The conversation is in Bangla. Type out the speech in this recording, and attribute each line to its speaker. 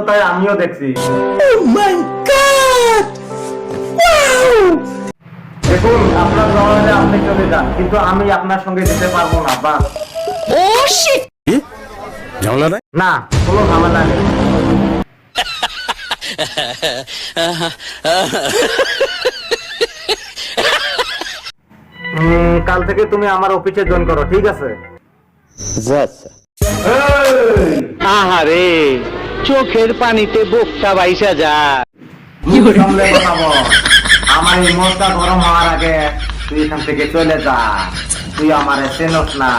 Speaker 1: তাই আমিও দেখছি। দেখুন, আপনার জমানে আপনি চলে যান, কিন্তু আমি আপনার সঙ্গে যেতে পারবো না। বাস।
Speaker 2: ঝামেলা নাই?
Speaker 1: না, কোনো ঝামেলা নেই। কাল থেকে তুমি আমার অফিসে জয়েন করো, ঠিক আছে? এই,
Speaker 3: আহারে, চোখের পানিতে বোকটা বাইসা যায়।
Speaker 1: মুখ সামলে কথা বল। আমার এই মনটা গরম হওয়ার আগে তুই এখান থেকে চলে যা। তুই আমারে চেনস না।